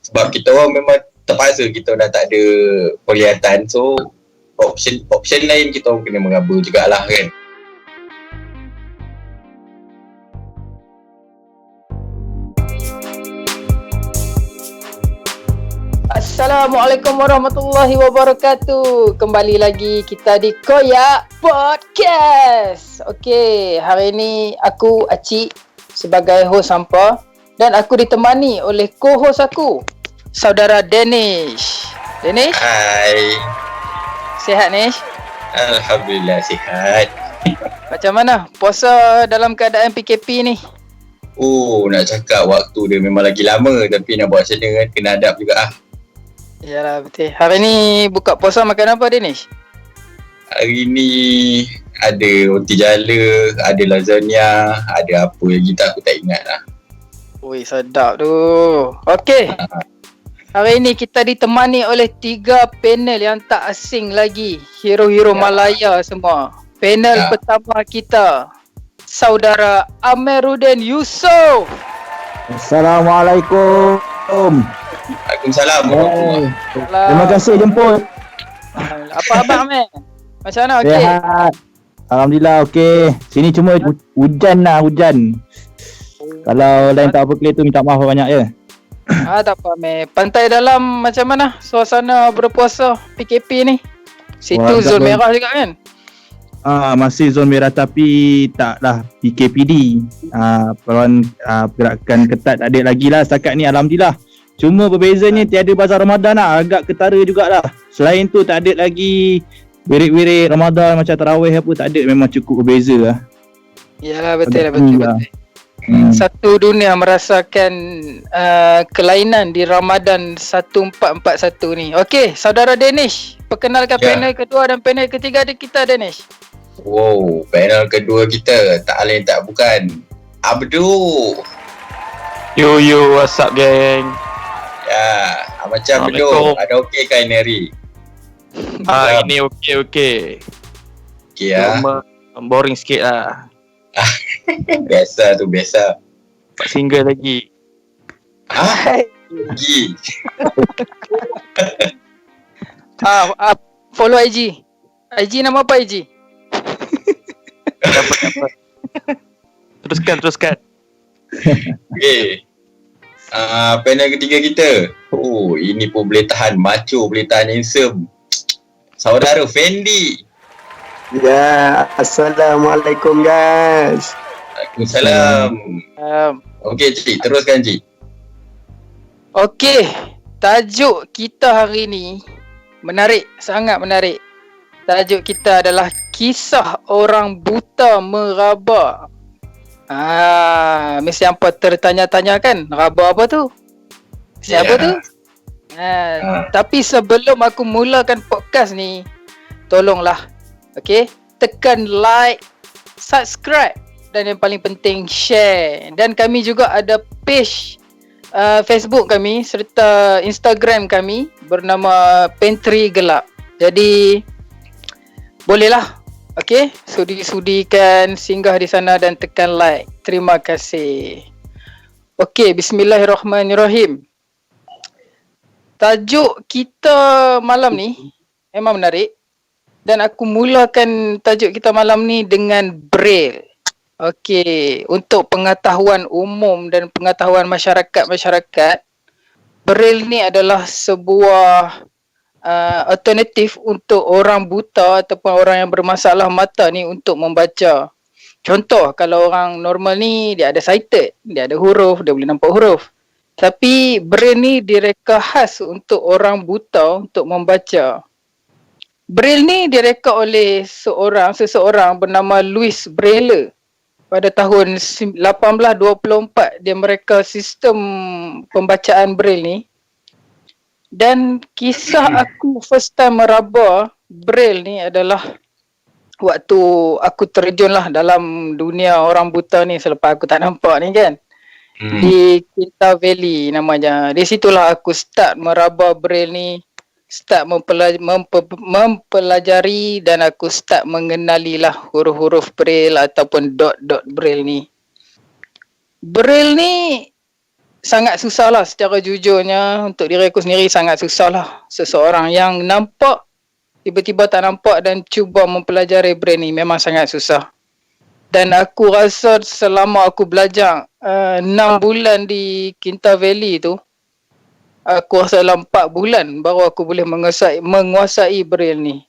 Sebab kita orang memang terpaksa, kita dah tak ada penglihatan. So option lain kita orang kena mengaba jugalah kan. Assalamualaikum warahmatullahi wabarakatuh. Kembali lagi kita di Koyak Podcast. Okey, hari ini aku Acik sebagai host hampa dan aku ditemani oleh co-host aku, saudara Danish. Danish? Hai. Sihat Nish? Alhamdulillah sihat. Macam mana puasa dalam keadaan PKP ni? Nak cakap waktu dia memang lagi lama, tapi nak buat macam mana kan, kena adap juga ah. Yalah betul. Hari ni buka puasa makan apa Danish? Hari ni ada roti jala, ada lasagna, ada apa lagi tak, aku tak ingat lah. Ui, sedap tu. Okey. Hari ini kita ditemani oleh 3 panel yang tak asing lagi. Hero-hero Malaya semua. Panel pertama kita, saudara Amiruddin Yusof. Assalamualaikum. Waalaikumsalam warahmatullahi. Terima kasih jemput. Apa khabar Amir? Macam mana? Okey. Sihat. Alhamdulillah okey. Sini cuma hujan. Kalau lain tak apa clear tu minta maaf banyak ya. Tak apa Amir. Pantai Dalam macam mana suasana berpuasa PKP ni? Situ zon merah juga kan? Masih zon merah tapi taklah PKPD. Pergerakan ketat tak ada lagi lah setakat ni, alhamdulillah. Cuma berbezanya tiada bazar Ramadan lah, agak ketara jugalah. Selain tu tak ada lagi wirid-wirid Ramadan macam tarawih apa, tak ada, memang cukup berbeza lah. Yalah betul. Satu dunia merasakan kelainan di Ramadan 1441 ni. Okey, saudara Danish, perkenalkan panel kedua dan panel ketiga ada kita Danish. Wow, panel kedua kita tak lain tak bukan Abdul. Yo, what's up geng? Ya, macam Abdul, ada okey kan hari? Ini okey. Okey ya. Boring sikit lah. Biasa. Tak single lagi. Lagi. Follow IG. IG nama apa IG? Dapat. Teruskan. Okey. Panel ketiga kita. Ini pun boleh tahan macho, boleh tahan handsome. Saudara Fendi. Ya, Assalamualaikum guys. Waalaikumsalam. Okey Cik, teruskan Cik. Okey, tajuk kita hari ni menarik, sangat menarik. Tajuk kita adalah kisah orang buta meraba. Mesti hampa tertanya-tanya kan, raba apa tu? Siapa tu? Tapi sebelum aku mulakan podcast ni, tolonglah, okey, tekan like, subscribe dan yang paling penting share. Dan kami juga ada page Facebook kami serta Instagram kami bernama Pantry Gelap. Jadi bolehlah, okey, sudi-sudikan singgah di sana dan tekan like. Terima kasih. Okey, bismillahirrahmanirrahim. Tajuk kita malam ni memang menarik dan aku mulakan tajuk kita malam ni dengan Braille. Okey, untuk pengetahuan umum dan pengetahuan masyarakat, Braille ni adalah sebuah alternatif untuk orang buta ataupun orang yang bermasalah mata ni untuk membaca. Contoh, kalau orang normal ni dia ada sighted, dia ada huruf, dia boleh nampak huruf. Tapi Braille ni direka khas untuk orang buta untuk membaca. Braille ni direka oleh seseorang bernama Louis Braille pada tahun 1824. Dia mereka sistem pembacaan Braille ni. Dan kisah aku first time meraba Braille ni adalah waktu aku terjunlah dalam dunia orang buta ni selepas aku tak nampak ni kan. Di Kinta Valley namanya. Di situlah aku start meraba Braille ni, start mempelajari dan aku start mengenalilah huruf-huruf Braille ataupun dot-dot Braille ni. Braille ni sangat susah lah secara jujurnya untuk diri aku sendiri, sangat susah lah seseorang yang nampak tiba-tiba tak nampak dan cuba mempelajari brain ni memang sangat susah. Dan aku rasa selama aku belajar 6 bulan di Kinta Valley tu, aku rasa dalam 4 bulan baru aku boleh menguasai braille ni.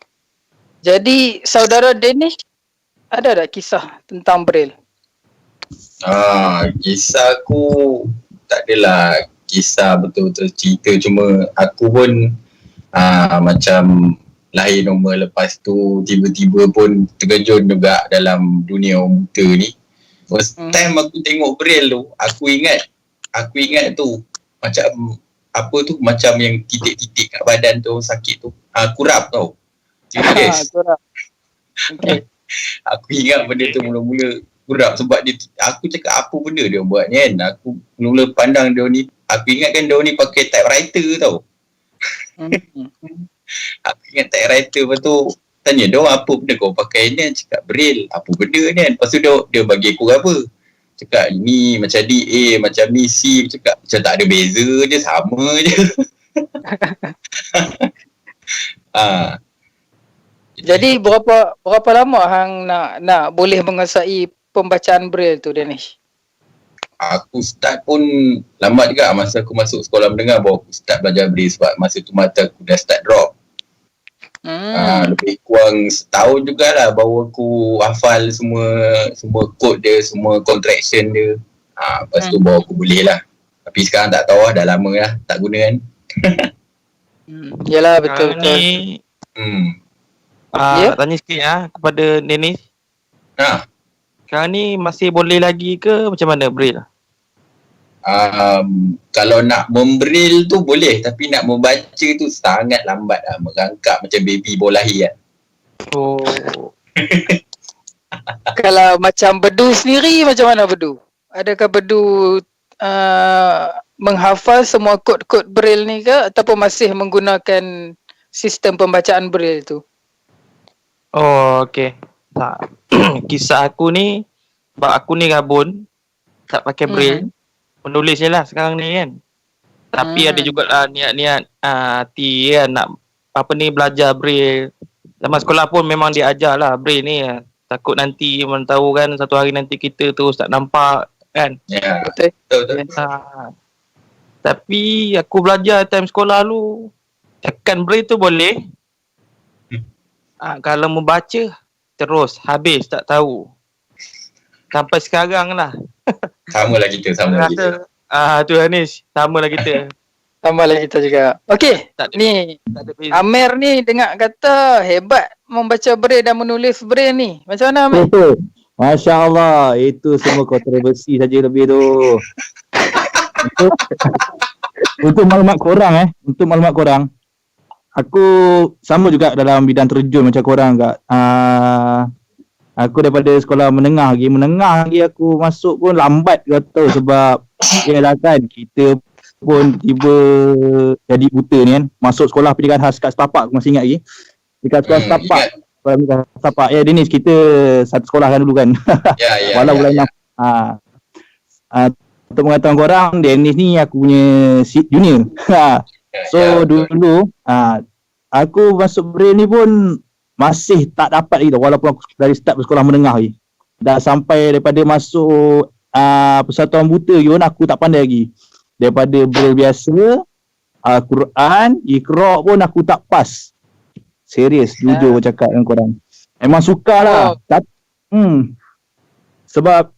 Jadi saudara Danish, ada tak kisah tentang braille? Kisah aku tak adalah kisah betul-betul cerita, cuma aku pun macam lahir normal, lepas tu tiba-tiba pun terkejut juga dalam dunia orang buta ni. First time aku tengok braille tu, aku ingat tu macam apa tu, macam yang titik-titik kat badan tu sakit tu, kurap tau. Serius. Kurap. Okay. Aku ingat benda tu mula-mula kurap sebab dia, aku cakap apa benda dia buat ni kan. Aku mula pandang dia ni, aku ingatkan dia ni pakai typewriter tau. Aku ingat typewriter, lepas tu tanya dia apa benda kau pakai ni, cakap braille. Apa benda ni kan. Lepas tu dia bagi aku apa, cakap ni macam DA, macam ni C, cakap macam tak ada beza je, sama je. Jadi berapa lama hang nak boleh menguasai pembacaan braille tu, Danish? Aku start pun lambat juga. Masa aku masuk sekolah menengah baru aku start belajar braille, sebab masa tu mata aku dah start drop. Lebih kurang setahun jugalah baru aku hafal semua kod dia, semua contraction dia. Lepas tu baru aku boleh lah. Tapi sekarang tak tahu lah, dah lama lah tak guna kan. Yalah, betul. Ni tanya sikit kepada Danish. Sekarang ni masih boleh lagi ke macam mana braille? Kalau nak membraille tu boleh, tapi nak membaca tu sangat lambat lah, merangkak macam baby baru lahir kan. Kalau macam Bedu sendiri, macam mana Bedu? Adakah Bedu menghafal semua kod-kod braille ni ke, ataupun masih menggunakan sistem pembacaan braille tu? Okey. Tak. Kisah aku ni, sebab aku ni rabun, tak pakai braille. Menulis je lah sekarang ni kan. Tapi ada juga niat-niat hati kan, nak belajar braille. Zaman sekolah pun memang dia ajar lah braille ni. Takut nanti mana tahu kan, satu hari nanti kita terus tak nampak kan. Ya, betul. Tapi aku belajar time sekolah dulu, tekan braille tu boleh. Kalau membaca terus habis tak tahu. Sampai sekarang lah. Sama lah kita. Tu Anish, sama lah kita. Sama lah kita juga. Okey, ni Amir ni dengar kata hebat membaca braille dan menulis braille ni. Macam mana Amir? Masya Allah, itu semua kontroversi saja lebih tu. Untuk maklumat korang, aku sama juga dalam bidang terjun macam korang kat. Aku daripada sekolah menengah lagi aku masuk pun lambat kata, sebab yalah kan kita pun tiba jadi buta ni kan. Masuk sekolah pendidikan khas kat Setapak, aku masih ingat lagi. Dekat sekolah Setapak. Ya Danish, kita satu sekolah kan dulu kan. Ya. Walau bulan 6. Untuk mengatakan korang, Danish ni aku punya junior. So dulu aku masuk braille ni pun masih tak dapat lagi tau, walaupun aku dari start bersekolah menengah lagi. Dah sampai daripada masuk persatuan buta pun aku tak pandai lagi. Daripada braille biasa, Quran, Iqra pun aku tak pas. Serius, jujur cakap dengan korang. Memang sukarlah. Sebab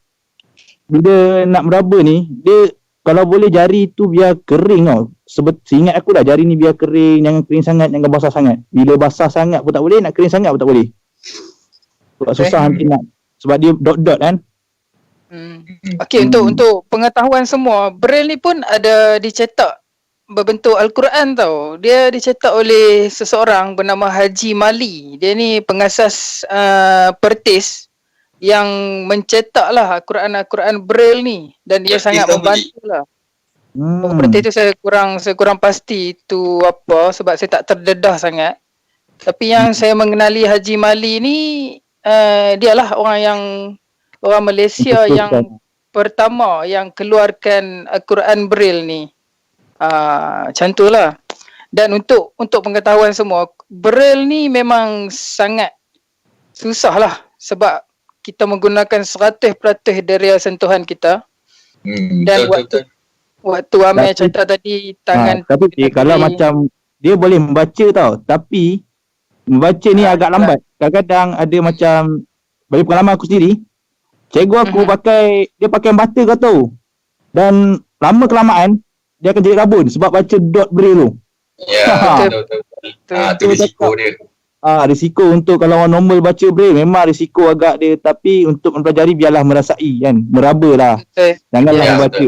bila nak meraba ni, dia kalau boleh jari tu biar kering tau. Seingat aku lah, jari ni biar kering, jangan kering sangat, jangan basah sangat. Bila basah sangat pun tak boleh, nak kering sangat pun tak boleh. Susah nanti nak, sebab dia dot-dot kan. Okey, untuk pengetahuan semua, braille ni pun ada dicetak berbentuk Al-Quran tau. Dia dicetak oleh seseorang bernama Haji Mali. Dia ni pengasas Pertis yang mencetak lah Al-Quran braille ni, dan dia sangat membantu lah. Pertis tu saya kurang pasti tu apa, sebab saya tak terdedah sangat. Tapi yang saya mengenali Haji Mali ni, dialah orang Malaysia yang pertama yang keluarkan Al-Quran Braille ni. Macam tu lah. Dan untuk pengetahuan semua, Braille ni memang sangat susah lah sebab kita menggunakan 100% dari sentuhan kita. Dan waktu Amir cakap tadi tangan tapi kalau macam dia boleh membaca tau, tapi membaca ni agak lambat. Kadang-kadang ada macam, bagi pengalaman aku sendiri, cikgu aku pakai bata kau tahu. Dan lama kelamaan dia akan jadi rabun sebab baca dot braille tu. Ya, betul. Tu risiko dia. Risiko untuk kalau orang normal baca braille memang risiko agak dia, tapi untuk mempelajari biarlah merasai kan, meraba lah. Janganlah membaca.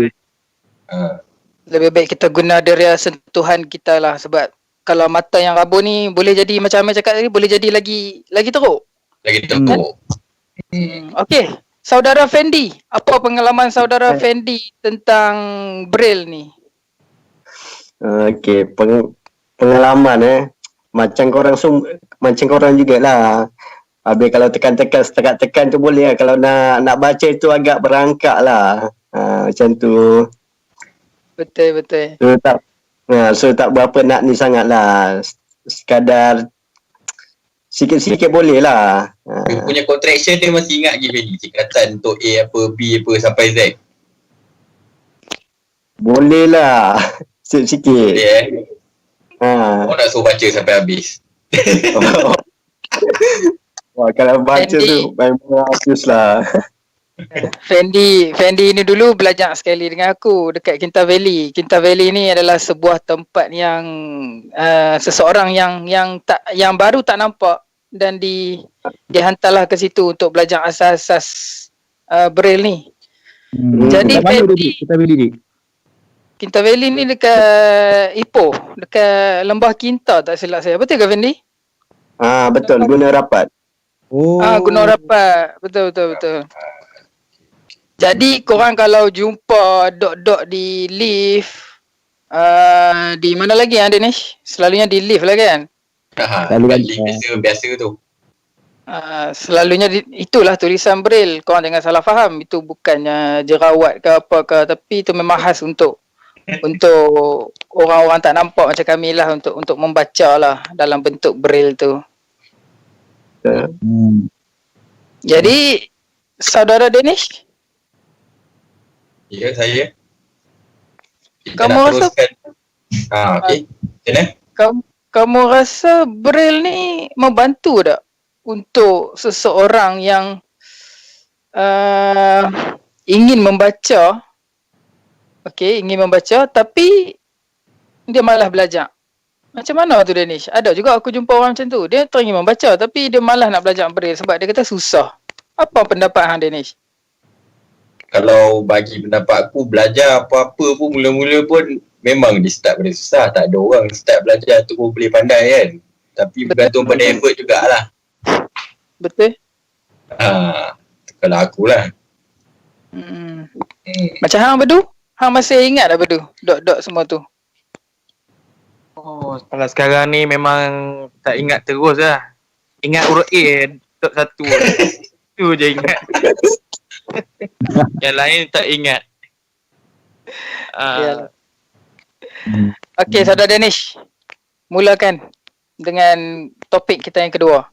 Lebih baik kita guna dari sentuhan kita lah, sebab kalau mata yang rabun ni boleh jadi macam Amir cakap tadi, boleh jadi lagi teruk. Lagi teruk. Okey, saudara Fendi, apa pengalaman saudara Fendi tentang Braille ni? Okey, pengalaman macam korang jugalah. Habis kalau tekan tu boleh lah. Kalau nak baca tu agak berangkat lah. Macam tu. Betul. So tak berapa nak ni sangat lah. Sekadar sikit-sikit boleh lah. Dia punya contraction dia masih ingat lagi Fendi. Singkatan untuk A apa, B apa sampai Z. Boleh lah. Sikit-sikit. Boleh Orang nak suruh baca sampai habis. Wah, kalau baca tu memang habis lah. Fendi ni dulu belajar sekali dengan aku dekat Kinta Valley. Kinta Valley ni adalah sebuah tempat yang seseorang yang baru tak nampak dan dihantarlah ke situ untuk belajar asas-asas Braille ni. Jadi Fendi, Kinta Valley ni dekat Ipoh, dekat Lembah Kinta tak silap saya. Betul ke Fendi? Betul, guna rapat. Gunung Rapat. Betul. Jadi korang kalau jumpa dot-dot di lift, di mana lagi Danish? Selalunya di lift lah kan? Biasa tu. Selalunya itulah tulisan Braille. Korang jangan salah faham. Itu bukannya jerawat ke apa ke, tapi itu memang khas untuk orang-orang tak nampak macam kami lah, untuk membaca lah dalam bentuk Braille tu. Jadi saudara Danish, ya, saya. Kamu rasa okey. Macam kamu rasa Braille ni membantu tak untuk seseorang yang ingin membaca tapi dia malas belajar? Macam mana tu Danish? Ada juga aku jumpa orang macam tu. Dia teringin membaca tapi dia malas nak belajar Braille sebab dia kata susah. Apa pendapat hang Danish? Kalau bagi pendapat aku, belajar apa-apa pun mula-mula pun memang dia start pada susah. Tak ada orang start belajar tu pun boleh pandai kan. Tapi bergantung pada effort jugalah. Betul. Kalau akulah. Macam hang Bedu? Hang masih ingat tak Bedu? Dot-dot semua tu. Kalau sekarang ni memang tak ingat terus lah. Ingat huruf A, dot satu. Tu je ingat. Yang lain tak ingat. Okey, saudara Danish, mulakan dengan topik kita yang kedua.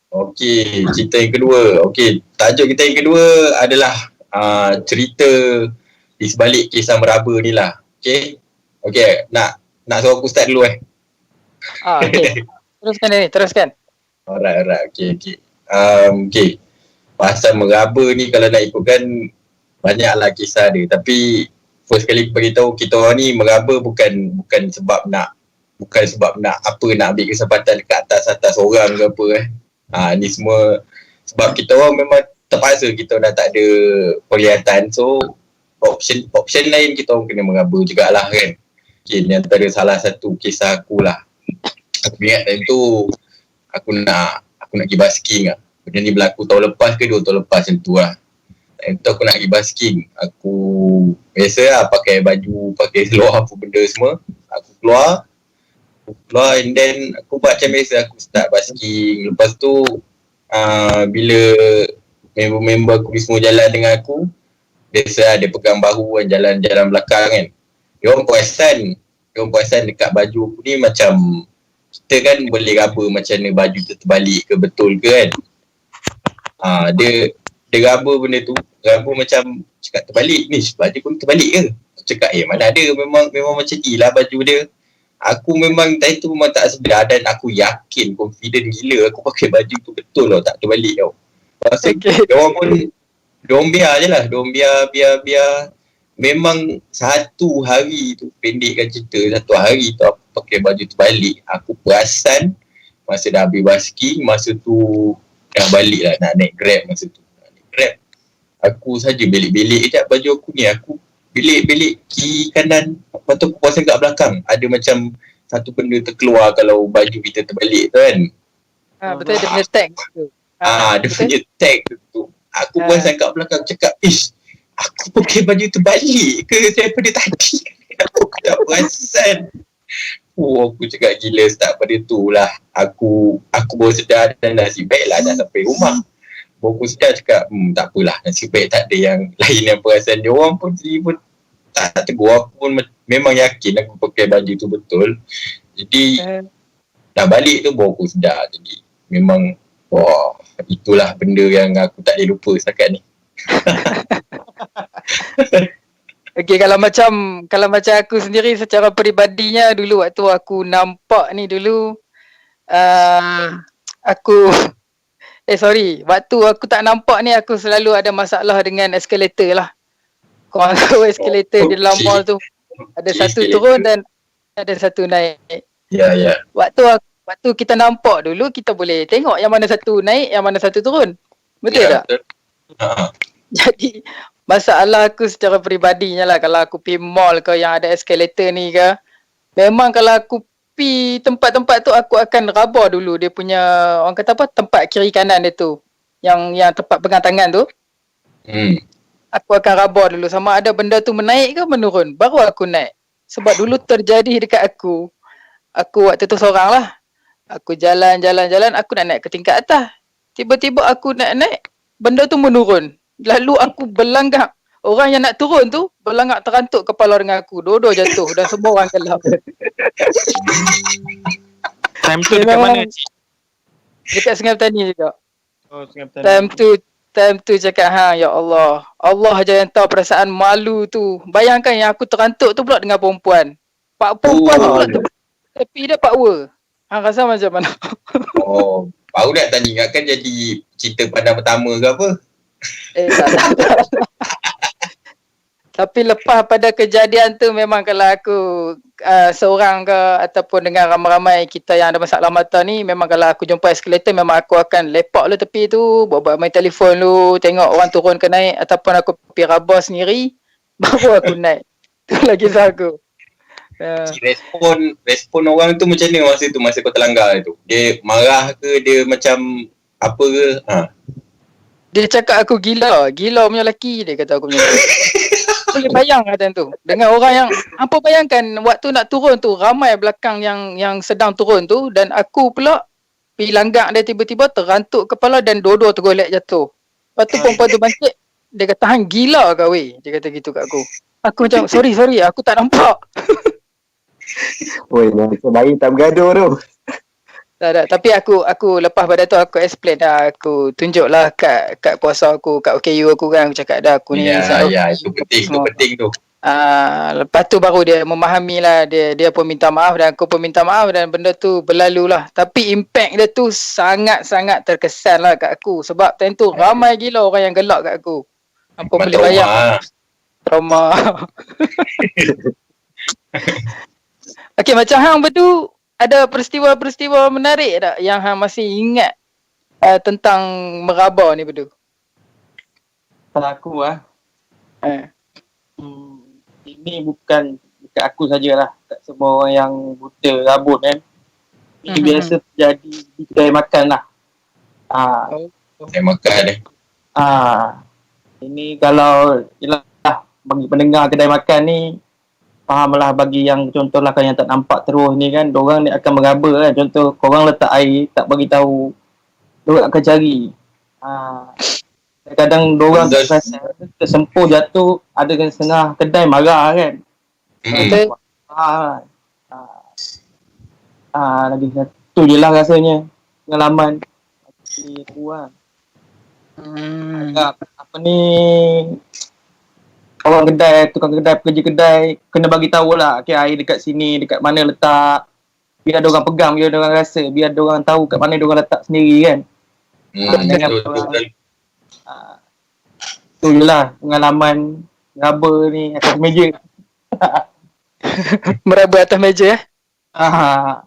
Okey, cerita yang kedua. Okey, tajuk kita yang kedua adalah cerita di sebalik kisah meraba ni lah. Okey. Nak suruh aku start dulu Okey. Teruskan Danish, teruskan. Alright. Okey. Okey. Pasal meraba ni kalau nak ikutkan banyaklah kisah dia, tapi first kali aku beritahu kita orang ni meraba bukan sebab nak ambil kesempatan dekat atas orang ke apa ni semua sebab kita orang memang terpaksa, kita dah tak ada penglihatan, so option lain kita orang kena meraba jugalah kan. Okay, ni antara salah satu kisah aku lah. Aku ingat time tu aku nak pergi basking lah. Benda ni berlaku tahun lepas ke 2 tahun lepas macam tu lah. Time tu aku nak pergi basking. Aku biasa lah pakai baju, pakai seluar apa benda semua. Aku keluar and then aku buat macam biasa, aku start basking. Lepas tu bila member-member aku semua jalan dengan aku, biasa dia pegang bahu kan, jalan-jalan belakang kan. Dia orang perasan dekat baju aku ni macam kita kan boleh raba macam mana baju tu terbalik ke betul ke kan. Dia raba benda tu, raba macam cakap terbalik ni, baju pun terbalik ke? Cakap mana ada, memang macam ni lah baju dia. Aku memang time tu memang tak sedar dan aku yakin, confident gila aku pakai baju tu betul tau, tak terbalik tau. Lepas tu diorang pun diorang biar je lah, diorang biar. Memang satu hari tu, pendekkan cerita, satu hari tu aku pakai baju terbalik. Aku perasan masa dah habis basking, masa tu dah balik lah nak naik Grab masa tu. Aku saja belik-belik sekejap baju aku ni. Aku belik-belik kiri kanan. Lepas tu aku perasan kat belakang ada macam satu benda terkeluar kalau baju kita terbalik tu kan. Betul, dia punya tag tu. Dia punya tag tu. Aku perasan kat belakang cakap, aku pakai baju terbalik ke daripada tadi? Aku tak perasan. Aku cakap gila start pada tu lah. Aku baru sedar dan nasib baik lah dah sampai rumah. Baru aku sedar cakap, tak apalah, nasib baik tak ada yang lain yang perasan. Dia orang pun tak tegur. Aku pun memang yakin aku pakai baju tu betul. Jadi dah balik tu baru aku sedar. Jadi memang itulah benda yang aku tak boleh lupa setakat ni. Okay, kalau macam aku sendiri secara peribadinya dulu waktu aku nampak ni dulu waktu aku tak nampak ni aku selalu ada masalah dengan eskalator lah. Korang tahu eskalator di dalam mall tu ada satu turun dan ada satu naik. Ya. Waktu kita nampak dulu, kita boleh tengok yang mana satu naik, yang mana satu turun. Betul tak? Betul. Jadi masalah aku secara peribadinya lah, kalau aku pergi mall ke yang ada eskalator ni ke, memang kalau aku pergi tempat-tempat tu aku akan raba dulu dia punya, orang kata apa, tempat kiri kanan dia tu, yang tempat pegang tangan tu. Aku akan raba dulu sama ada benda tu menaik ke menurun, baru aku naik. Sebab dulu terjadi dekat aku waktu tu seorang lah. Aku jalan, aku nak naik ke tingkat atas. Tiba-tiba aku naik, benda tu menurun. Lalu aku berlangak. Orang yang nak turun tu berlangak terantuk kepala dengan aku. Dua-dua jatuh dan semua orang gelap. Time tu dekat mana, Cik? Dekat Sungai Petani juga. Oh, Sungai Petani. Time tu cakap, ya Allah. Allah aja yang tahu perasaan malu tu. Bayangkan yang aku terantuk tu pula dengan perempuan. Pak perempuan tu pula tepi dia power. Rasa macam mana? Baru nak tanya, ingatkan jadi cerita pandang pertama ke apa? Tak. Tapi lepas pada kejadian tu memang kalau aku seorang ke ataupun dengan ramai-ramai kita yang ada masalah mata ni, memang kalau aku jumpa eskalator memang aku akan lepak lu tepi tu, buat main telefon lu, tengok orang turun ke naik, ataupun aku pergi raba sendiri baru aku naik. Tu lagi kisah aku. Respon orang tu macam mana masa kau terlanggar tu? Dia marah ke, dia macam apa ke? Dia cakap aku gila punya lelaki, dia kata aku punya lelaki. Boleh bayang kata tu. Dengan orang yang, apa bayangkan waktu nak turun tu ramai belakang yang sedang turun tu, dan aku pula pergi langgak dia, tiba-tiba terantuk kepala dan dua-dua tergolek jatuh. Lepas tu perempuan tu bangkit, dia kata hang gila kau weh, dia kata gitu kat aku. Aku macam sorry aku tak nampak. Oi, macam bayi tak bergaduh tu. Tak, tapi aku lepas pada tu aku explain dah, aku tunjuklah kat kuasa aku, kat OKU aku kan, aku cakap dah aku ni itu penting tu. Lepas tu baru dia memahami lah, dia pun minta maaf dan aku pun minta maaf, dan benda tu berlalu lah. Tapi impact dia tu sangat-sangat terkesan lah kat aku, sebab time tu ramai gila orang yang gelak kat aku. Apa boleh bayang trauma. Okay, macam hang betul, ada peristiwa-peristiwa menarik tak yang hang masih ingat tentang meraba ni betul? Kalau aku ini bukan dekat aku sajalah, kat semua orang yang buta rambut kan. Ini biasa terjadi di kedai makan lah. Kedai makan ini kalau bagi pendengar kedai makan ni, fahamlah, bagi yang contohlah kan yang tak nampak terus ni kan, diorang ni akan meraba kan. Contoh korang letak air tak bagi tahu, diorang akan cari. Kadang dorang tak Betul. perasan, tersempuh jatuh, ada kan setengah kedai marah kan. Betul. Ah, lagi satu je lah rasanya pengalaman di aku lah. Agak apa ni, orang kedai, tukang kedai, pekerja kedai kena bagi tahu lah, okay, air dekat sini, dekat mana letak, biar ada orang pegang, biar ada orang rasa, biar ada orang tahu kat mana dia orang letak sendiri kan. Jangan Betul. tu je lah pengalaman raba ni atas meja. Meraba atas meja Ah,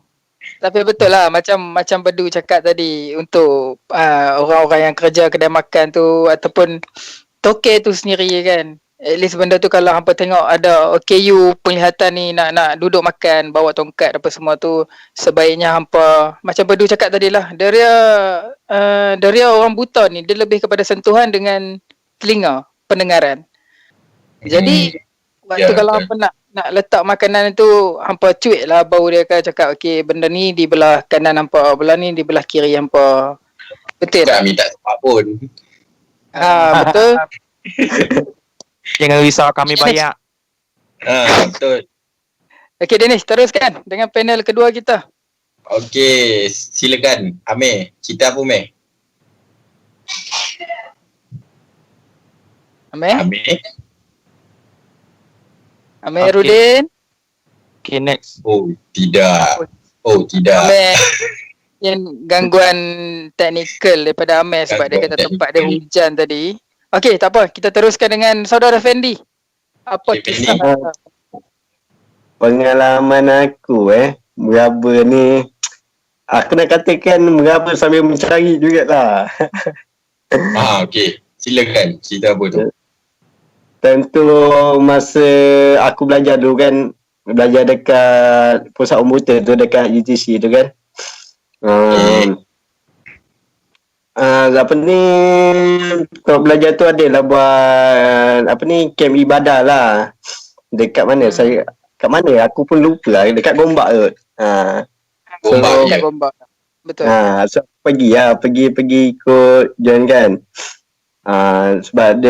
Tapi betul lah macam Bedu cakap tadi untuk orang-orang yang kerja kedai makan tu ataupun toke tu sendiri kan. At least benda tu kalau hampa tengok ada OKU penglihatan ni nak duduk makan, bawa tongkat apa semua tu, sebaiknya hampa macam Bedu cakap tadi lah. Dari orang buta ni dia lebih kepada sentuhan dengan telinga, pendengaran. Jadi waktu kalau hampa nak letak makanan tu, hampa cuik lah bau dia kan, cakap okey benda ni di belah kanan hampa, belah ni di belah kiri hampa. Betul tak? Tak minta sebab pun. Betul. jangan risau, kami bayar. Betul. Okey Dennis, teruskan dengan panel kedua kita. Okey, silakan. Amir, cerita apa Amir? Amir? Amirudin. Okay, next. Oh, tidak. Amir yang gangguan teknikal daripada Amir sebab dia kata tempat dia hujan tadi. Okey, tak apa. Kita teruskan dengan saudara Fendi. Apa Okey, kisah? Pengalaman aku meraba ni, aku nak katakan meraba sambil mencari jugalah. Okey. Silakan. Cerita apa tu? Time tu masa aku belajar dulu kan, belajar dekat pusat komputer tu, dekat UTC tu kan. Apa ni, kalau belajar tu adalah buat apa ni, camp ibadah lah. Dekat mana kat mana aku pun lupa lah, dekat Gombak tu. Gombak je. Gombak. Betul. So pergi ikut join kan. Sebab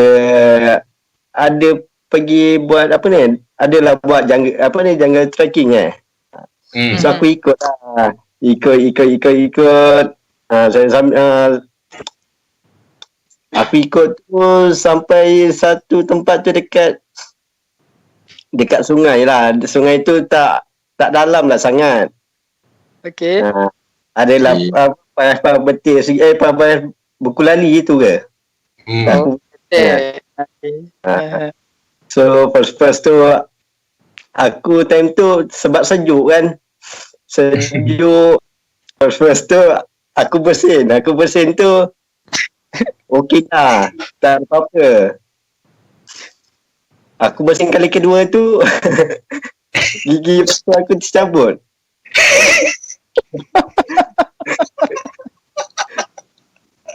ada pergi buat apa ni, adalah buat jungle trekking So aku ikut lah. Ikut. Aku ikut tu sampai satu tempat tu dekat sungai lah. Sungai tu tak dalam lah sangat. Okey. Adalah payah betul payah berkulali tu ke. Aku so first tu aku time tu sebab sejuk kan. Sejuk. First tu aku bersin tu okey lah, tak apa-apa. Aku bersin kali kedua tu gigi aku tercabut.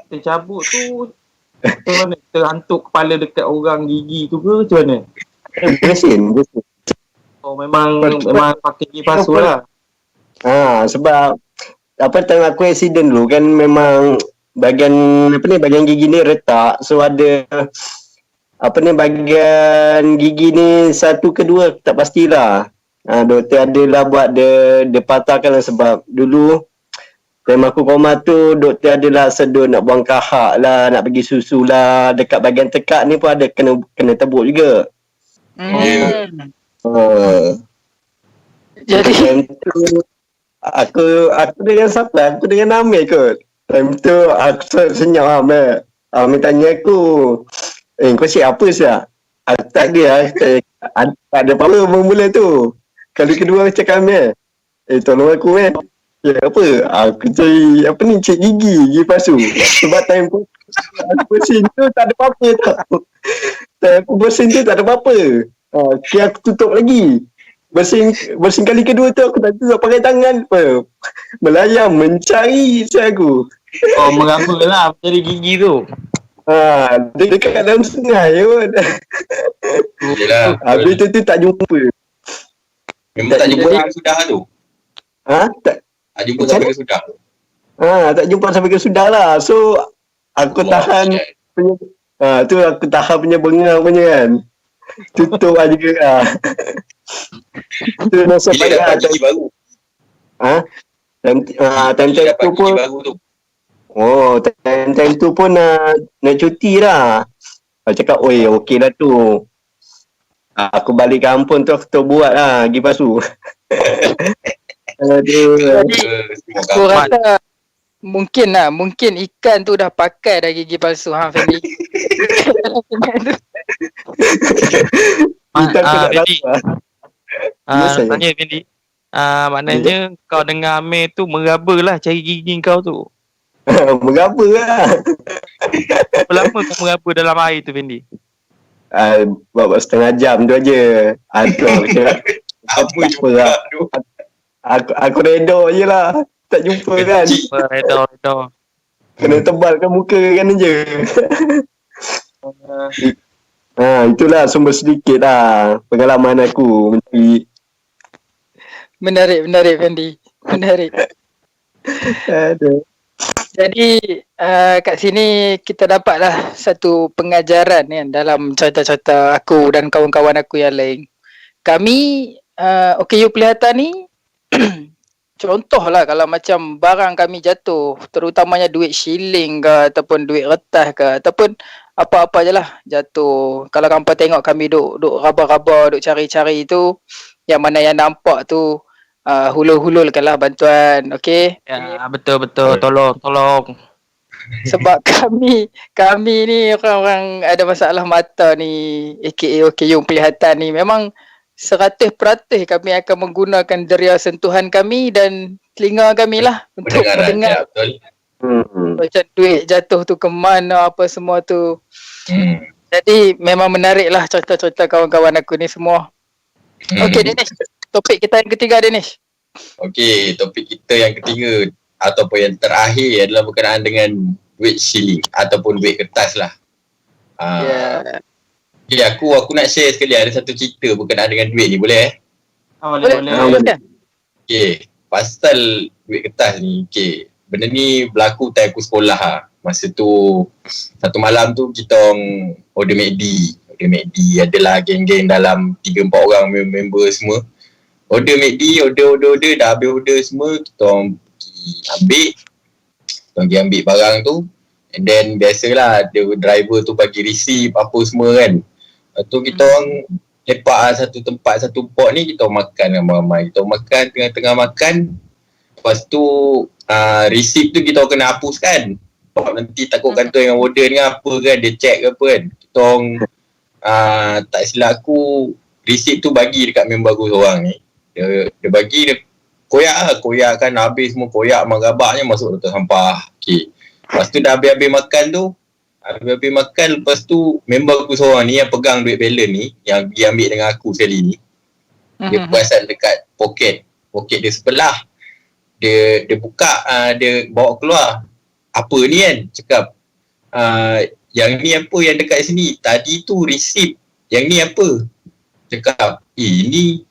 Tercabut tu macam mana? Terhantuk kepala dekat orang gigi tu ke macam mana? Bersin. Oh memang pakai gigi palsu lah. Sebab time aku accident dulu kan, memang bahagian gigi ni retak. So ada bahagian gigi ni satu ke dua tak pastilah. Doktor adalah buat dia patahkan lah, sebab dulu time aku koma tu doktor adalah sedut nak buang kahak lah, nak bagi susu lah, dekat bahagian tekak ni pun ada kena tebuk juga. Jadi aku dengan siapa? Aku dengan Amir kot. Time tu aku senyap Amir. Amir tanya aku, kau siap apa siap? Aku tak ada tak ada apa-apa mula tu. Kali kedua aku cakap Amir, tolong aku ya apa? Aku cari cek gigi palsu. Sebab time tu aku bersin tu tak ada apa-apa tau. Time aku bersin tu tak ada apa-apa. Kira aku tutup lagi. Bersin kali kedua tu aku tak tutup pakai tangan apa. Melayang mencari aku. Oh meraba lah mencari gigi tu. Dekat dalam sungai pun. Yelah. Habis tu tak jumpa. Memang tak jumpa sampai sudah tu. Tak jumpa sampai ke sudah. Tak jumpa sampai ke sudah lah. So aku tahan Tu aku tahan punya bengang punya kan. Tutup aja juga. Tu masa Bila dapat gigi baru. time Bila dapat tu gigi pun baru tu. time tu pun nak cuti lah. Aku cakap, oi okey dah tu. Aku balik kampung tu aku buat lah gigi palsu. Aduh. Jadi Semua aku kawan. rasa mungkin ikan tu dah pakai dah gigi palsu Fendi. Kita aku tak Fendi. tahu lah. Yes, saya. Tanya Fendi. Maknanya kau dengan Amir tu meraba lah cari gigi kau tu. Mengapa lah. Berapa lama kau meraba dalam air tu Fendi? Buat setengah jam tu aja. Aku cakap, Apa tak jumpa apa lah. tu. Aku redha je lah. Tak jumpa kan. Kecil. Redha. Kena tebalkan muka kan je. Itulah sumber sedikit lah pengalaman aku mencari. Menarik Fendi. Menarik. Aduh. Jadi kat sini kita dapatlah satu pengajaran kan dalam cerita-cerita aku dan kawan-kawan aku yang lain. Kami OKU Pelihatan ni contohlah kalau macam barang kami jatuh, terutamanya duit shilling ke ataupun duit retas ke ataupun apa-apa je lah jatuh. Kalau hampa tengok kami duk raba-raba, duk cari-cari tu, yang mana yang nampak tu hulur-hulurkanlah bantuan, okey? Ya, betul. Tolong. Sebab kami ni orang-orang ada masalah mata ni, aka OKU Pelihatan ni, memang 100% kami akan menggunakan deria sentuhan kami dan telinga kami lah untuk mendengar Ya, betul. macam duit jatuh tu ke mana, apa semua tu. Jadi memang menarik lah cerita-cerita kawan-kawan aku ni semua. Okey Dinesh, topik kita yang ketiga Dinesh. Okey, topik kita yang ketiga ataupun yang terakhir adalah berkenaan dengan duit shilling ataupun duit kertas lah. Ya. Okay, aku nak share sekali ada satu cerita berkenaan dengan duit ni, boleh? Boleh. Okay, pasal duit kertas ni, okay, benda ni berlaku time aku sekolah lah. Masa tu, satu malam tu kita orang order McD adalah geng-geng dalam 3-4 orang member semua. Order McD, order, dah habis order semua, kita orang pergi ambil barang tu. And then biasalah, driver tu bagi receipt apa semua kan. Lepas tu kita orang lepak satu tempat, satu pot ni, kita makan ramai-ramai. Kita makan, tengah-tengah makan. Lepas tu receipt tu kita kena hapuskan. Sebab nanti takut kantor yang order ni apa kan, dia check ke apa kan. Kita orang tak silap aku, receipt tu bagi dekat member aku seorang ni. Dia bagi, dia koyak kan, habis semua koyak marabaknya masuk dalam sampah. Okay. Lepas tu dah habis-habis makan tu, lepas tu member aku seorang ni yang pegang duit balance ni, yang pergi ambil dengan aku sekali ni, dia perasan dekat poket dia sebelah. Dia buka, dia bawa keluar. Apa ni kan? Cakap, yang ni apa yang dekat sini? Tadi tu receipt. Yang ni apa? Cakap, ini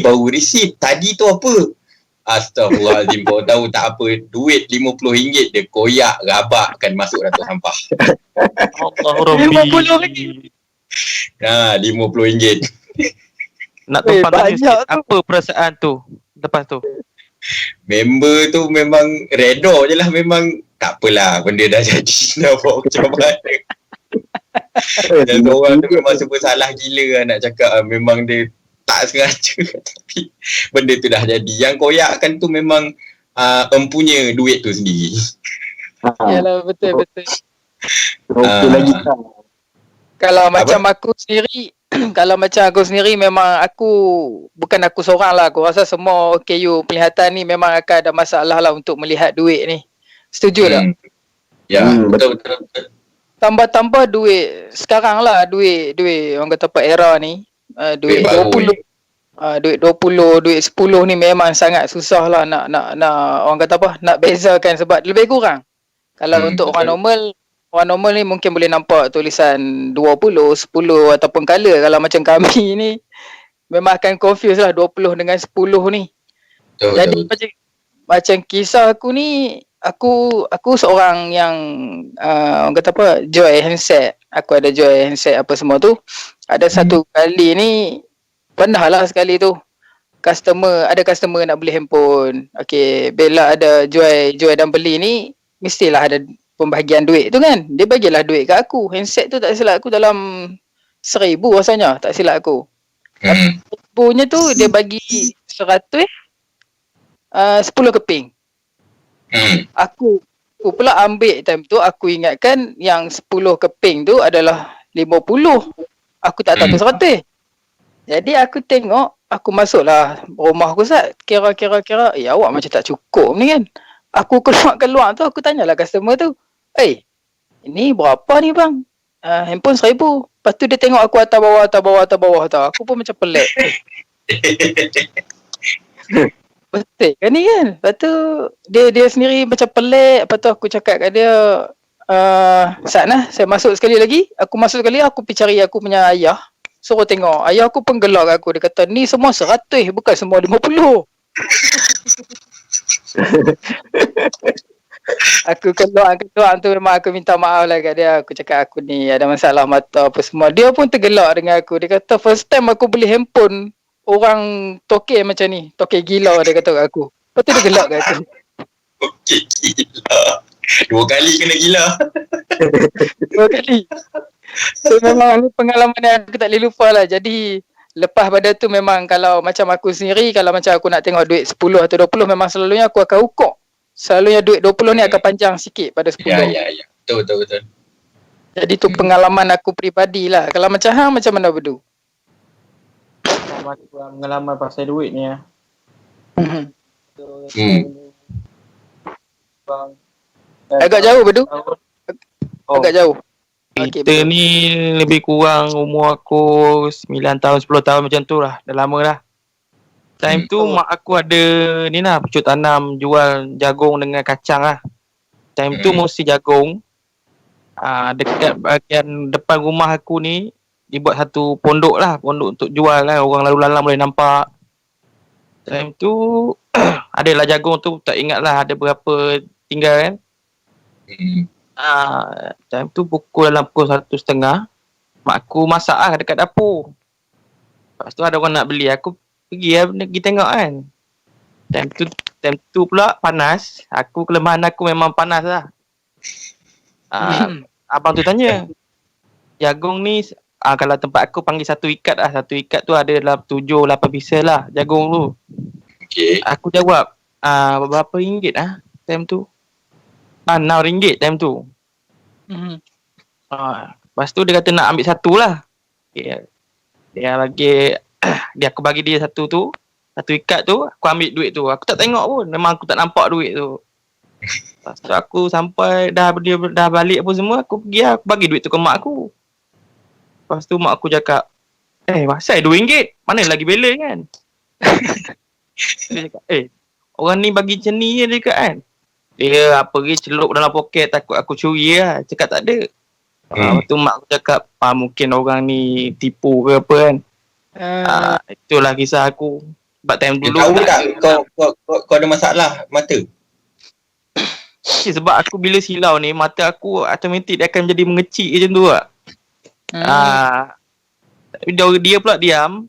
baru receipt. Tadi tu apa? Astaghfirullahaladzim, kau tahu tak apa, duit RM50 dia koyak rabakkan masuk dalam sampah. RM50. RM50. Nak tumpang tanya sikit, apa perasaan tu lepas tu? Member tu memang redha je lah, memang tak apalah, benda dah jadi, nak buat macam mana. Dan orang tu memang super salah gila lah nak cakap, memang dia tak sengaja tapi benda tu dah jadi. Yang koyakkan tu memang empunya duit tu sendiri. Yalah, betul. Okey lagi tak? Kalau macam aku sendiri memang bukan aku seorang lah, aku rasa semua OKU Pelihatan ni memang akan ada masalah lah untuk melihat duit ni. Setuju tak? Ya, betul. Tambah-tambah duit sekarang lah, duit orang kata apa era ni, duit 20, duit 20, duit 10 ni memang sangat susah lah nak orang kata apa, nak bezakan sebab lebih kurang. Kalau untuk orang normal ni mungkin boleh nampak tulisan 20, 10 ataupun color. Kalau macam kami ni memang akan confuse lah 20 dengan 10 ni. Jadi macam kisah aku ni, aku seorang yang orang kata apa, jual handset. Aku ada jual handset apa semua tu. Ada satu kali ni pernah lah sekali tu. Ada customer nak beli handphone. Okey, bila ada jual dan beli ni mestilah ada pembahagian duit tu kan. Dia bagilah duit kat aku. Handset tu tak silap aku dalam 1,000 rasanya, tak silap aku. Hmm. Punya tu dia bagi 100 10 keping. Aku pula ambil time tu, aku ingatkan yang 10 keping tu adalah 50. Aku tak tahu 100. Jadi aku tengok, aku masuklah rumah aku Sat. Kira, awak macam tak cukup ni kan. Aku keluar tu, aku tanyalah customer tu. Ini berapa ni bang? Handphone 1,000. Lepas tu dia tengok aku atas bawah tau. Aku pun macam pelik. Betul kan ni kan? Lepas tu dia sendiri macam pelik. Lepas tu aku cakap kat dia, Sat nah, saya masuk sekali lagi. Aku masuk sekali, aku pergi cari aku punya ayah. Suruh tengok. Ayah aku pun gelak aku. Dia kata, ni semua 100, bukan semua 50. Aku keluar tu memang aku minta maaf lah kat dia. Aku cakap aku ni ada masalah mata apa semua. Dia pun tergelak dengan aku. Dia kata, first time aku beli handphone, orang toke macam ni. Toke gila, dia kata kat aku. Lepas tu dia gelak kat aku. Okey, gila. 2 kali kena gila. 2 kali. So memang ni pengalaman yang aku tak boleh lupa lah. Jadi lepas pada tu memang kalau macam aku sendiri, kalau macam aku nak tengok duit 10 atau 20, memang selalunya aku akan ukur. Selalunya duit 20 ni akan panjang sikit pada 10. Ya. Betul. Jadi tu pengalaman aku peribadi lah. Kalau macam hang, macam mana Bedu? Pengalaman pasal duit ni ya. Agak jauh Bedu? Oh. Agak jauh. Okay, Kita ni lebih kurang umur aku 9 tahun, 10 tahun macam tu lah. Dah lama dah. Time tu mak aku ada ni lah, pucuk tanam jual jagung dengan kacang lah. Time tu mesti jagung. Dekat bahagian depan rumah aku ni, dibuat satu pondok lah. Pondok untuk jual lah. Orang lalu lalang boleh nampak. Time tu, adalah jagung tu, tak ingat lah ada berapa tinggal kan. Time tu dalam pukul 1:30, mak aku masak lah dekat dapur. Lepas tu ada orang nak beli, aku pergi tengok kan. Time tu pula panas. Kelemahan aku memang panas lah. Abang tu tanya, jagung ni kalau tempat aku panggil satu ikat lah. Satu ikat tu ada dalam 7-8 pieces lah jagung tu. Okay. Aku jawab, berapa ringgit time tu? RM6 time tu. Lepas tu dia kata nak ambil satu lah. Dia bagi aku bagi dia satu tu, satu ikat tu, aku ambil duit tu. Aku tak tengok pun, memang aku tak nampak duit tu. Lepas tu aku sampai dah balik apa semua, aku pergi aku bagi duit tu ke mak aku. Lepas tu mak aku cakap, pasal RM2, mana lagi balance kan? Dia cakap, orang ni bagi macam ni je dia cakap kan. Dia celup dalam poket, takut aku curi lah. Cakap tak ada. Lepas tu mak aku cakap, mungkin orang ni tipu ke apa kan. Itulah kisah aku. Sebab time dulu tahu tak kau ada masalah mata? Sebab aku bila silau ni, mata aku automatik dia akan jadi mengecil macam tu lah. Tapi dia pula diam.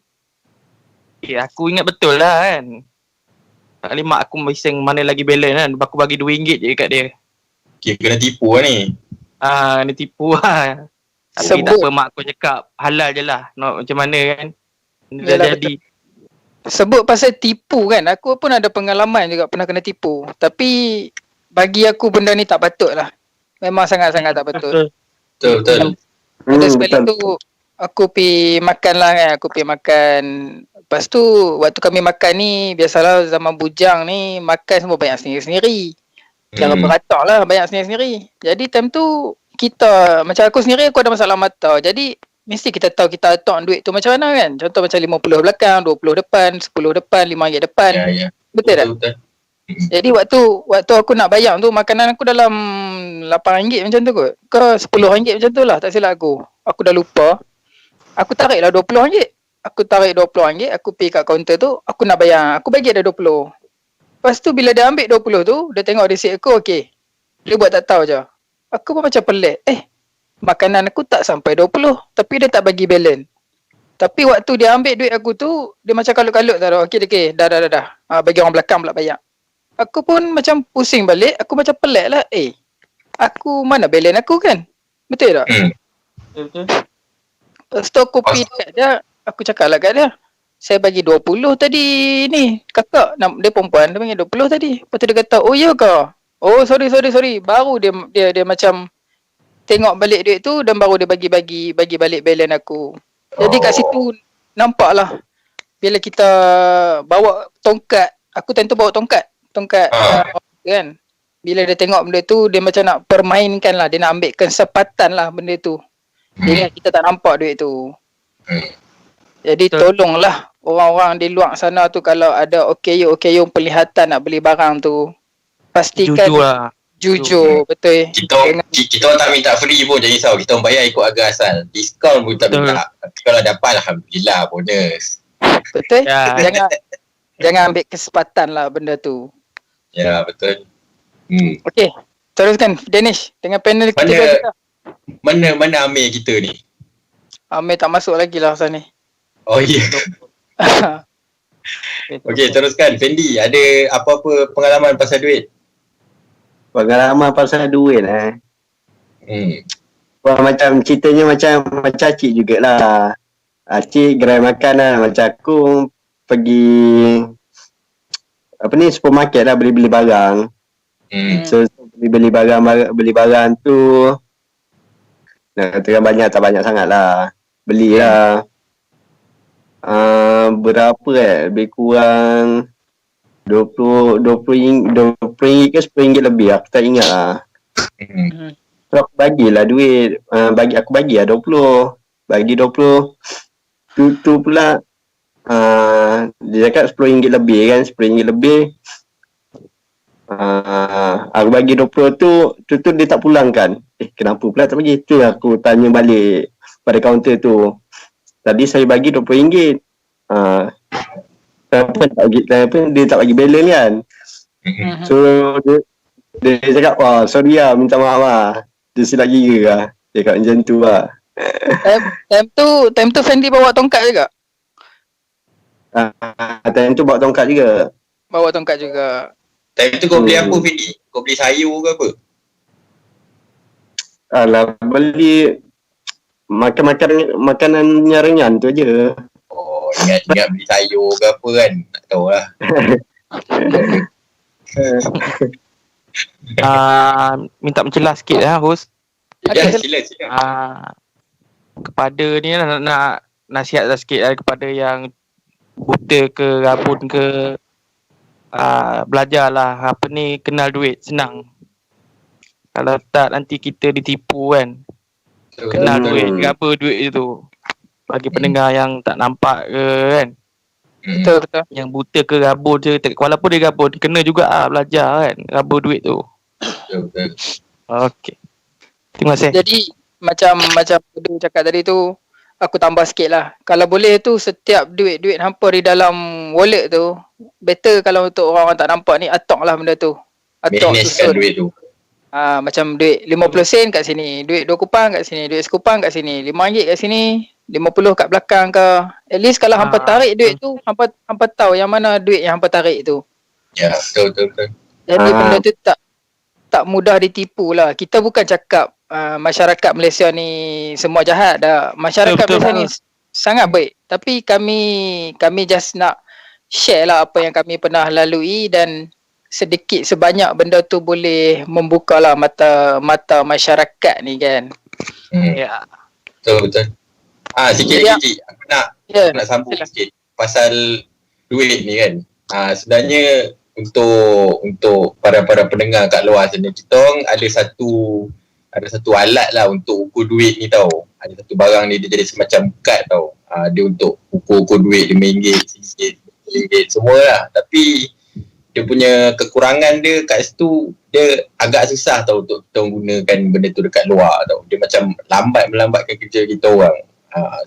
Aku ingat betul lah kan. Kali mak aku bising mana lagi balance kan. Aku bagi RM2 je kat dia. Okay, kena tipu lah ni. Dia tipu lah. Tapi tak apa, mak aku cakap halal je lah. Macam mana kan. Dah jadi. Sebut pasal tipu kan. Aku pun ada pengalaman juga pernah kena tipu. Tapi bagi aku benda ni tak patut lah. Memang sangat-sangat tak patut. Betul. Ada sekali tu aku pergi makan lah kan. Aku pergi makan. Lepas tu waktu kami makan ni, biasalah zaman bujang ni makan semua banyak sendiri-sendiri. Cara beratak lah banyak sendiri-sendiri. Jadi time tu kita, macam aku sendiri aku ada masalah mata. Jadi mesti kita tahu kita atok duit tu macam mana kan. Contoh macam 50 belakang, 20 depan, 10 depan, RM5 depan. Ya. Betul tak? Betul. Jadi waktu aku nak bayar tu, makanan aku dalam RM8 macam tu kot. Ke RM10 macam tu lah, tak silap aku. Aku dah lupa. Aku tarik lah RM20. Aku tarik RM20, aku pergi kat kaunter tu, aku nak bayar. Aku bagi ada RM20. Lepas tu bila dia ambil 20 tu, dia tengok receipt aku, okey. Dia buat tak tahu je. Aku pun macam pelik. Makanan aku tak sampai 20, tapi dia tak bagi balance. Tapi waktu dia ambil duit aku tu, dia macam kalut-kalut tau. Okey, dah. Bagi orang belakang pula bayar. Aku pun macam pusing balik, aku macam pelik lah. Aku mana balance aku kan? Betul tak? Betul. Lepas tu aku pergi dekat dia, aku cakap lah kat dia. Saya bagi 20 tadi ni. Kakak, dia perempuan, dia panggil 20 tadi. Lepas tu dia kata, oh ya ke? Oh sorry. Baru dia macam tengok balik duit tu dan baru dia bagi balik balance aku. Jadi kat situ nampak lah. Bila kita bawa tongkat, aku tentu bawa tongkat kan. Bila dia tengok benda tu, dia macam nak permainkan lah. Dia nak ambil kesempatan lah benda tu. Dia ingat kita tak nampak duit tu. Jadi tolonglah orang-orang di luar sana tu kalau ada okey-okey penglihatan nak beli barang tu. Pastikan Jujur lah. Jujur, betul. Kita orang tak minta free pun, jangan risau. Kita orang bayar ikut harga asal. Diskaun pun tak minta. Tapi kalau dapat, alhamdulillah, bonus. Betul? Ya. Jangan ambil kesempatan lah benda tu. Ya, betul. Okey, teruskan Danish dengan panel ketiga kita. Mana Amir kita ni? Amir tak masuk lagi lah pasal ni. Oh ya. Okey, teruskan. Fendi, ada apa-apa pengalaman pasal duit? Pengalaman pasal duit Wah, macam ceritanya macam Cik jugalah. Cik gerai makan lah. Macam aku pergi supermarket lah beli-beli barang. So beli barang tu nak katakan banyak tak banyak sangat lah. Belilah berapa lebih kurang 20 ringgit ke 10 ringgit lebih, aku tak ingat lah. So aku bagilah duit, aku bagi lah 20. Bagi 20 tu pula dia cakap 10 ringgit lebih kan, 10 ringgit lebih. Aku bagi 20 tu dia tak pulangkan. Kenapa pula tak bagi? Tu aku tanya balik pada kaunter tu. Tadi saya bagi 20 ringgit. Kenapa dia tak bagi balance kan? So dia cakap, sorry lah, minta maaf lah. Dia silap kira lah. Dia cakap macam tu lah. Time tu Fendi bawa tongkat juga? Time tu bawa tongkat juga. Bawa tongkat juga. Time tu kau beli apa, Fendi? Kau beli sayur ke apa? Alah, beli makanan ringan tu je. Oh, ingat beli sayur ke apa kan? Tak tahu lah. Minta mencelah sikit lah, host. Ya, sila. Kepada ni lah, nak nasihat lah sikit lah kepada yang buta ke rabun ke, belajarlah kenal duit, senang. Kalau tak nanti kita ditipu kan. Kenal duit, apa duit itu. Bagi pendengar yang tak nampak ke kan, Betul. yang buta ke rabun je, walaupun dia rabun, dia kena juga belajar kan, rabun duit tu. Betul. Okey, terima kasih. Jadi macam dia cakap tadi tu, aku tambah sikit lah. Kalau boleh tu setiap duit hampa di dalam wallet tu, better kalau untuk orang-orang tak nampak ni, atok lah benda tu. Atok Managekan susun. duit tu. Macam duit 50 sen kat sini, duit 2 kupang kat sini, duit 1 kupang kat sini, RM5 kat sini, 50 kat belakang ke. At least kalau hampa tarik duit tu, hampa tahu yang mana duit yang hampa tarik tu. Ya, betul. Jadi benda tu tak mudah ditipu lah. Kita bukan cakap masyarakat Malaysia ni semua jahat dah. Masyarakat Betul. Malaysia ni sangat baik. Tapi kami just nak share lah apa yang kami pernah lalui, dan sedikit sebanyak benda tu boleh membuka lah mata masyarakat ni kan. Ya. Betul. Sikit lagi, Cik. Aku nak sambung sikit pasal duit ni kan. Sebenarnya untuk para pendengar kat luar sana, kita orang ada satu alat lah untuk ukur duit ni tau. Ada satu barang ni, dia jadi semacam kad tau. Dia untuk ukur duit RM5, RM10, semua lah. Tapi dia punya kekurangan dia kat situ, dia agak susah tau untuk kita gunakan benda tu dekat luar tau. Dia macam melambatkan kerja kita orang.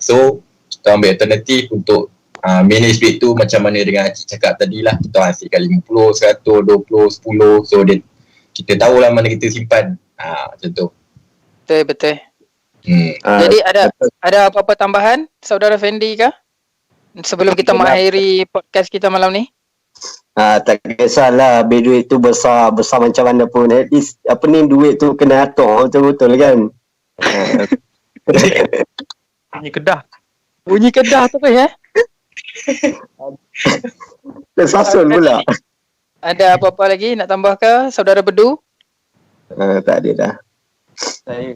So kita ambil alternatif untuk manage duit tu macam mana dengan Acik cakap tadi lah, kita hasilkan 50, 100, 20, 10, so kita tahulah mana kita simpan, macam tu. Betul. Ah, Jadi ada apa-apa tambahan Saudara Fendi kah? Sebelum kita mengakhiri podcast kita malam ni. tak kisahlah habis duit tu besar macam mana pun, at least duit tu kena atur betul-betul kan. Ini Kedah. Bunyi Kedah tu kan Tersasul pula. Ada apa-apa lagi nak tambah ke Saudara Bedu? Tak ada dah. Saya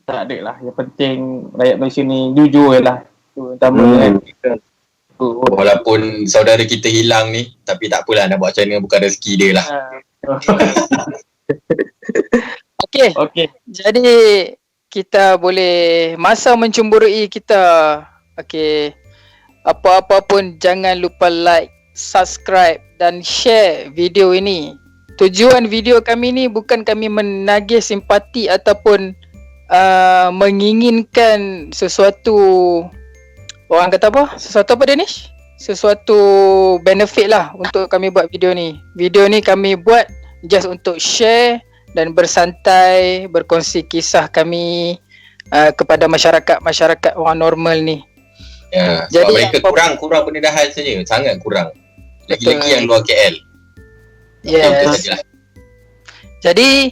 tak ada lah. Yang penting rakyat Malaysia ni jujur je lah. Tu utama kan. Walaupun saudara kita hilang ni, tapi tak apalah, nak buat macam mana, bukan rezeki dia lah. Okey. Jadi kita boleh masa mencemburui kita. Okey. Apa-apa pun jangan lupa like, subscribe dan share video ini. Tujuan video kami ni bukan kami menagih simpati ataupun menginginkan sesuatu, orang kata apa? Sesuatu apa Danish? Sesuatu benefit lah untuk kami buat video ni. Video ni kami buat just untuk share dan bersantai, berkongsi kisah kami kepada masyarakat orang normal ni. Ya, Jadi sebab mereka kurang pendedahan saja, sangat kurang. Lagi-lagi yang luar KL. Itu Yes. sajalah. Jadi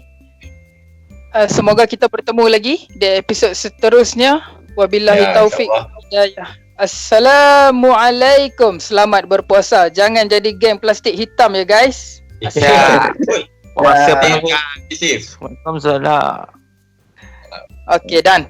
semoga kita bertemu lagi di episod seterusnya. Wabillahi Ya, taufik. insyaAllah. Assalamualaikum. Selamat berpuasa. Jangan jadi geng plastik hitam ya guys. Ya. Puasa Stay penuh. safe. Waalaikumsalam. Okay, done.